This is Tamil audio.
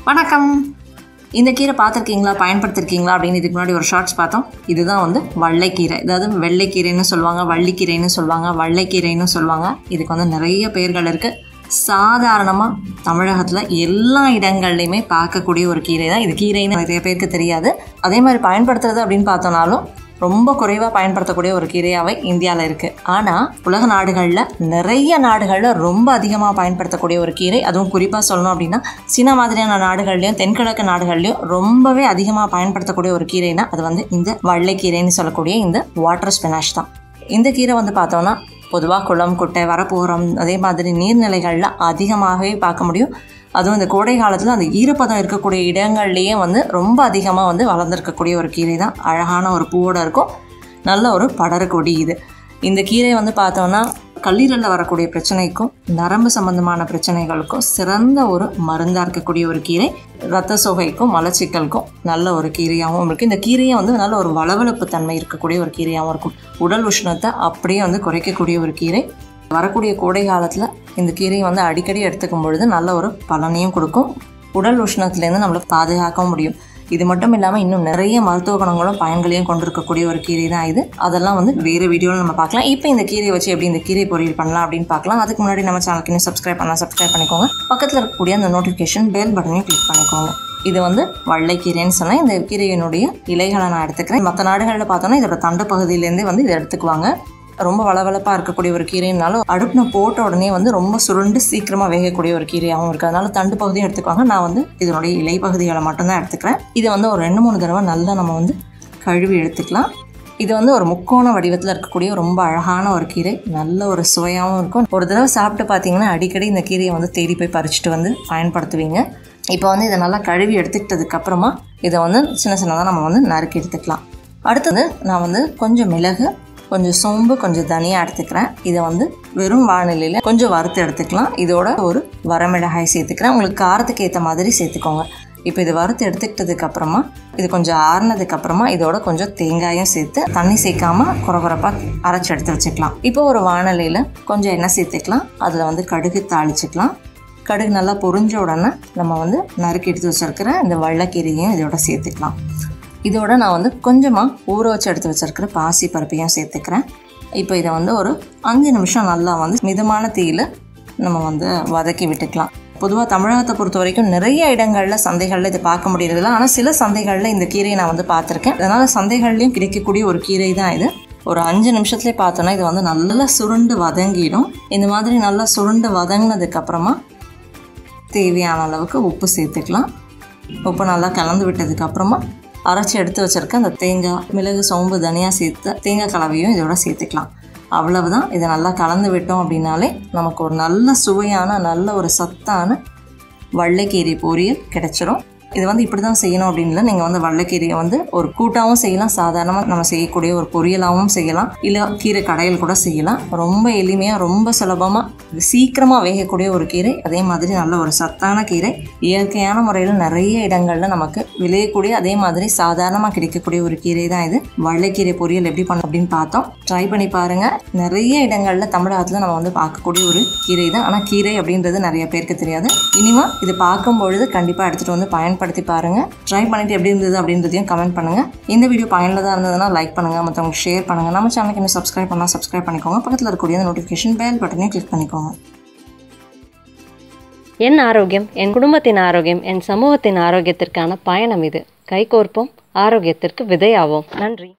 வணக்கம். இந்த கீரை பார்த்துருக்கீங்களா, பயன்படுத்திருக்கீங்களா அப்படின்னு இதுக்கு முன்னாடி ஒரு ஷார்ட்ஸ் பார்த்தோம். இதுதான் வந்து வள்ளைக்கீரை. அதாவது வெள்ளைக்கீரைன்னு சொல்லுவாங்க, வள்ளிக்கீரைன்னு சொல்லுவாங்க, வள்ளைக்கீரைன்னு சொல்லுவாங்க. இதுக்கு வந்து நிறைய பெயர்கள் இருக்குது. சாதாரணமாக தமிழகத்தில் எல்லா இடங்கள்லையுமே பார்க்கக்கூடிய ஒரு கீரை தான் இது. கீரைன்னு நிறைய பேருக்கு தெரியாது. அதே மாதிரி பயன்படுத்துறது அப்படின்னு பார்த்தோம்னாலும் ரொம்ப குறைவாக பயன்படுத்தக்கூடிய ஒரு கீரையாகவே இந்தியாவில் இருக்குது. ஆனால் உலக நாடுகளில் நிறைய நாடுகளில் ரொம்ப அதிகமாக பயன்படுத்தக்கூடிய ஒரு கீரை. அதுவும் குறிப்பாக சொல்லணும் அப்படின்னா சீனா மாதிரியான நாடுகள்லையும் தென்கிழக்கு நாடுகள்லையும் ரொம்பவே அதிகமாக பயன்படுத்தக்கூடிய ஒரு கீரைனா அது வந்து இந்த வள்ளைக்கீரைன்னு சொல்லக்கூடிய இந்த வாட்டர் ஸ்பினாஷ் தான். இந்த கீரை வந்து பார்த்தோன்னா பொதுவாக குளம், குட்டை, வரப்போரம் அதே மாதிரி நீர்நிலைகளில் அதிகமாகவே பார்க்க முடியும். அதுவும் இந்த கோடை காலத்தில் அந்த ஈரப்பதம் இருக்கக்கூடிய இடங்கள்லேயே வந்து ரொம்ப அதிகமாக வந்து வளர்ந்துருக்கக்கூடிய ஒரு கீரை தான். அழகான ஒரு பூவோடு இருக்கும். நல்ல ஒரு படரக்கொடி இது. இந்த கீரை வந்து பார்த்தோன்னா கல்லீரலில் வரக்கூடிய பிரச்சனைக்கும் நரம்பு சம்பந்தமான பிரச்சனைகளுக்கும் சிறந்த ஒரு மருந்தாக இருக்கக்கூடிய ஒரு கீரை. இரத்த சோகைக்கும் மலச்சிக்கலுக்கும் நல்ல ஒரு கீரையாகவும் இருக்குது. இந்த கீரையை வந்து நல்ல ஒரு வளவளப்பு தன்மை இருக்கக்கூடிய ஒரு கீரையாகவும் இருக்கும். உடல் உஷ்ணத்தை அப்படியே வந்து குறைக்கக்கூடிய ஒரு கீரை. வரக்கூடிய கோடை காலத்தில் இந்த கீரையை வந்து அடிக்கடி எடுத்துக்கும் பொழுது நல்ல ஒரு பலனையும் கொடுக்கும். உடல் உஷ்ணத்துலேருந்து நம்மளை பாதுகாக்கவும் முடியும். இது மட்டும் இல்லாமல் இன்னும் நிறைய மருத்துவ குணங்களும் பயன்களையும் கொண்டிருக்கக்கூடிய ஒரு கீரை தான் இது. அதெல்லாம் வந்து வேறு வீடியோவில் நம்ம பார்க்கலாம். இப்போ இந்த கீரையை வச்சு எப்படி இந்த கீரை பொரியல் பண்ணலாம் அப்படின்னு பார்க்கலாம். அதுக்கு முன்னாடி நம்ம சேனலுக்கு இன்னும் சப்ஸ்கிரைப் பண்ணிக்கோங்க. பக்கத்தில் இருக்கக்கூடிய அந்த நோட்டிஃபிகேஷன் பெல் பட்டனையும் கிளிக் பண்ணிக்கோங்க. இது வந்து வள்ளைக்கீரைன்னு சொன்னால் இந்த கீரையினுடைய இலைகளை நான் எடுத்துக்கிறேன். மற்ற நாடுகளில் பார்த்தோன்னா இதோட தண்டு பகுதியிலேருந்தே வந்து இதை எடுத்துக்குவாங்க. ரொம்ப வளவளப்பாக இருக்கக்கூடிய ஒரு கீரைனாலும் அடுப்பில் போட்ட உடனே வந்து ரொம்ப சுருண்டு சீக்கிரமாக வேகக்கூடிய ஒரு கீரையாகவும் இருக்குது. அதனால தண்டு பகுதியும் எடுத்துக்குவாங்க. நான் வந்து இதனுடைய இலை பகுதிகளை மட்டும்தான் எடுத்துக்கிறேன். இதை வந்து ஒரு 2-3 தடவை நல்லா நம்ம வந்து கழுவி எடுத்துக்கலாம். இது வந்து ஒரு முக்கோண வடிவத்தில் இருக்கக்கூடிய ரொம்ப அழகான ஒரு கீரை. நல்ல ஒரு சுவையாகவும் இருக்கும். ஒரு தடவை சாப்பிட்டு பார்த்தீங்கன்னா அடிக்கடி இந்த கீரையை வந்து தேடி போய் பறிச்சுட்டு வந்து பயன்படுத்துவீங்க. இப்போ வந்து இதை நல்லா கழுவி எடுத்துக்கிட்டதுக்கப்புறமா இதை வந்து சின்ன சின்னதாக நம்ம வந்து நறுக்கி எடுத்துக்கலாம். அடுத்தது நான் வந்து கொஞ்சம் மிளகு, கொஞ்சம் சோம்பு, கொஞ்சம் தனியாக எடுத்துக்கிறேன். இதை வந்து வெறும் வானிலையில் கொஞ்சம் வறுத்து எடுத்துக்கலாம். இதோட ஒரு வரமிளகாய் சேர்த்துக்கிறேன். உங்களுக்கு காரத்துக்கு ஏற்ற மாதிரி சேர்த்துக்கோங்க. இப்போ இதை வறுத்து எடுத்துக்கிட்டதுக்கப்புறமா இது கொஞ்சம் ஆறுனதுக்கப்புறமா இதோட கொஞ்சம் தேங்காயும் சேர்த்து தண்ணி சேர்க்காமல் குறகுறப்பாக அரைச்சி எடுத்து வச்சுக்கலாம். இப்போ ஒரு வானிலையில் கொஞ்சம் எண்ணெய் சேர்த்துக்கலாம். அதில் வந்து கடுகு தாளிச்சிக்கலாம். கடுகு நல்லா பொரிஞ்ச உடனே நம்ம வந்து நறுக்கி எடுத்து வச்சுருக்கிற இந்த வள்ளைக்கீரையும் இதோட சேர்த்துக்கலாம். இதோட நான் வந்து கொஞ்சமாக ஊற வச்சு எடுத்து வச்சுருக்கிற பாசி பருப்பையும் சேர்த்துக்கிறேன். இப்போ இதை வந்து ஒரு 5 நிமிஷம் நல்லா வந்து மிதமான தீயில் நம்ம வந்து வதக்கி விட்டுக்கலாம். பொதுவாக தமிழகத்தை பொறுத்த வரைக்கும் நிறைய இடங்களில் சந்தைகளில் இதை பார்க்க முடியறதில்ல. ஆனால் சில சந்தைகளில் இந்த கீரையை நான் வந்து பார்த்துருக்கேன். அதனால் சந்தைகள்லேயும் கிடைக்கக்கூடிய ஒரு கீரை தான் இது. ஒரு 5 நிமிஷத்துலேயே பார்த்தோன்னா இது வந்து நல்லா சுருண்டு வதங்கிடும். இந்த மாதிரி நல்லா சுருண்டு வதங்கினதுக்கப்புறமா தேவையான அளவுக்கு உப்பு சேர்த்துக்கலாம். உப்பு நல்லா கலந்து விட்டதுக்கப்புறமா அரைச்சி எடுத்து வச்சுருக்க அந்த தேங்காய், மிளகு, சோம்பு, தனியாக சேர்த்து தேங்காய் கலவையும் இதோட சேர்த்துக்கலாம். அவ்வளவுதான். இதை நல்லா கலந்து விட்டோம் அப்படின்னாலே நமக்கு ஒரு நல்ல சுவையான நல்ல ஒரு சத்தான வள்ளைக்கீரை பொரியல் கிடைச்சிரும். இது வந்து இப்படி தான் செய்யணும் அப்படின்னு இல்லை. நீங்கள் வந்து வள்ளைக்கீரையை வந்து ஒரு கூட்டாகவும் செய்யலாம், சாதாரணமாக நம்ம செய்யக்கூடிய ஒரு பொரியலாகவும் செய்யலாம், இல்லை கீரை கடையில் கூட செய்யலாம். ரொம்ப எளிமையாக ரொம்ப சுலபமாக சீக்கிரமாக வேகக்கூடிய ஒரு கீரை. அதே மாதிரி நல்ல ஒரு சத்தான கீரை. இயற்கையான முறையில் நிறைய இடங்களில் நமக்கு விளையக்கூடிய அதே மாதிரி சாதாரணமாக கிடைக்கக்கூடிய ஒரு கீரை தான் இது. வள்ளைக்கீரை பொரியல் எப்படி பண்ணணும் அப்படின்னு பார்த்தோம். ட்ரை பண்ணி பாருங்கள். நிறைய இடங்களில் தமிழகத்தில் நம்ம வந்து பார்க்கக்கூடிய ஒரு கீரை தான். ஆனால் கீரை அப்படின்றது நிறைய பேருக்கு தெரியாது. இனிமேல் இது பார்க்கும் பொழுது கண்டிப்பாக எடுத்துகிட்டு வந்து பயன்படுத்தி பாருங்கள். ட்ரை பண்ணிவிட்டு எப்படி இருந்தது அப்படின்றதையும் கமெண்ட் பண்ணுங்கள். இந்த வீடியோ பயனுள்ளதாக இருந்ததுன்னா லைக் பண்ணுங்கள், மற்றவங்களுக்கு ஷேர் பண்ணுங்கள். நம்ம சேனலுக்கு இன்னும் சப்ஸ்கிரைப் பண்ணிக்கோங்க. பக்கத்தில் இருக்கக்கூடிய நோட்டிஃபிகேஷன் பெல் பட்டனையும் கிளிக் பண்ணிக்கோங்க. என் ஆரோக்கியம், என் குடும்பத்தின் ஆரோக்கியம், என் சமூகத்தின் ஆரோக்கியத்திற்கான பயணம் இது. கைகோர்ப்போம், ஆரோக்கியத்திற்கு விதையாவோம். நன்றி.